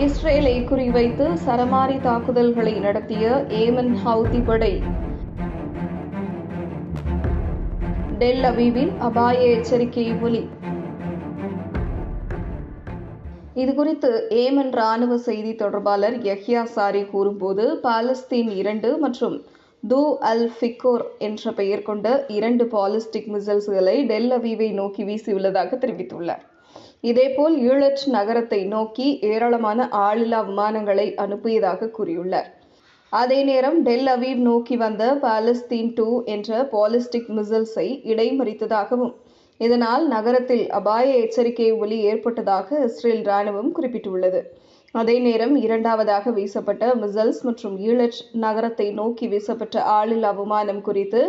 இஸ்ரேலை குறிவைத்து சரமாரி தாக்குதல்களை நடத்திய ஏமன் ஹவுதி படை. டெல் அவீவில் அபாய எச்சரிக்கை ஒலி. இதுகுறித்து ஏமன் ராணுவ செய்தி தொடர்பாளர் யஹ்யா சாரி கூறும்போது, பாலஸ்தீன் 2 மற்றும் தூ அல் ஃபிகோர் என்ற பெயர் கொண்ட 2 பாலிஸ்டிக் மிசைல்களை டெல் அவீவை நோக்கி வீசியுள்ளதாக தெரிவித்துள்ளார். இதேபோல் ஈழட் நகரத்தை நோக்கி ஏராளமான ஆளில்லா விமானங்களை அனுப்பியதாக கூறியுள்ளார். அதே நேரம் டெல் அவீவ் நோக்கி வந்த பாலஸ்தீன் 2 என்ற பாலிஸ்டிக் மிசைல்ஸை இடைமறித்ததாகவும், இதனால் நகரத்தில் அபாய எச்சரிக்கை ஒலி ஏற்பட்டதாக இஸ்ரேல் ராணுவம் குறிப்பிட்டுள்ளது. அதே நேரம் இரண்டாவதாக வீசப்பட்ட மிசைல்ஸ் மற்றும் ஈழட் நகரத்தை நோக்கி வீசப்பட்ட ஆளில்லா விமானம் குறித்து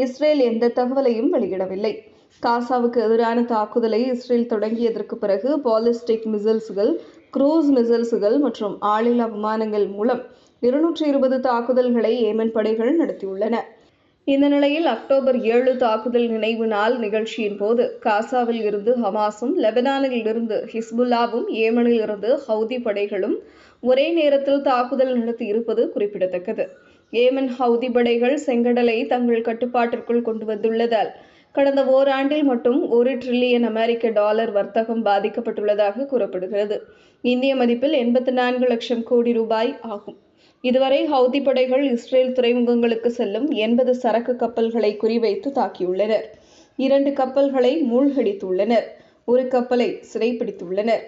இஸ்ரேல் எந்த தகவலையும் வெளியிடவில்லை. காசாவுக்கு எதிரான தாக்குதலை இஸ்ரேல் தொடங்கியதற்கு பிறகு பாலிஸ்டிக் மிசைல்ஸ்கள், குரூஸ் மிசைல்ஸ்கள் மற்றும் ஆளில்லா விமானங்கள் மூலம் 220 தாக்குதல்களை ஏமன் படைகள் நடத்தியுள்ளன. இந்த நிலையில் அக்டோபர் 7 தாக்குதல் நினைவு நாள் நிகழ்ச்சியின் போது காசாவில் இருந்து ஹமாஸும், லெபனானில் இருந்து ஹிஸ்புல்லாவும், ஏமனில் இருந்து ஹவுதி படைகளும் ஒரே நேரத்தில் தாக்குதல் நடத்தி இருப்பது குறிப்பிடத்தக்கது. ஏமன் ஹவுதி படைகள் செங்கடலை தங்கள் கட்டுப்பாட்டிற்குள் கொண்டு வந்துள்ளதால் கடந்த ஓராண்டில் மட்டும் $1 டிரில்லியன் வர்த்தகம் பாதிக்கப்பட்டுள்ளதாக கூறப்படுகிறது. இந்திய மதிப்பில் 84 லட்சம் கோடி ரூபாய் ஆகும். இதுவரை ஹவுதி படைகள் இஸ்ரேல் துறைமுகங்களுக்கு செல்லும் 80 சரக்கு கப்பல்களை குறிவைத்து தாக்கியுள்ளனர். 2 கப்பல்களை மூழ்கடித்துள்ளனர். 1 கப்பலை சிறைப்பிடித்துள்ளனர்.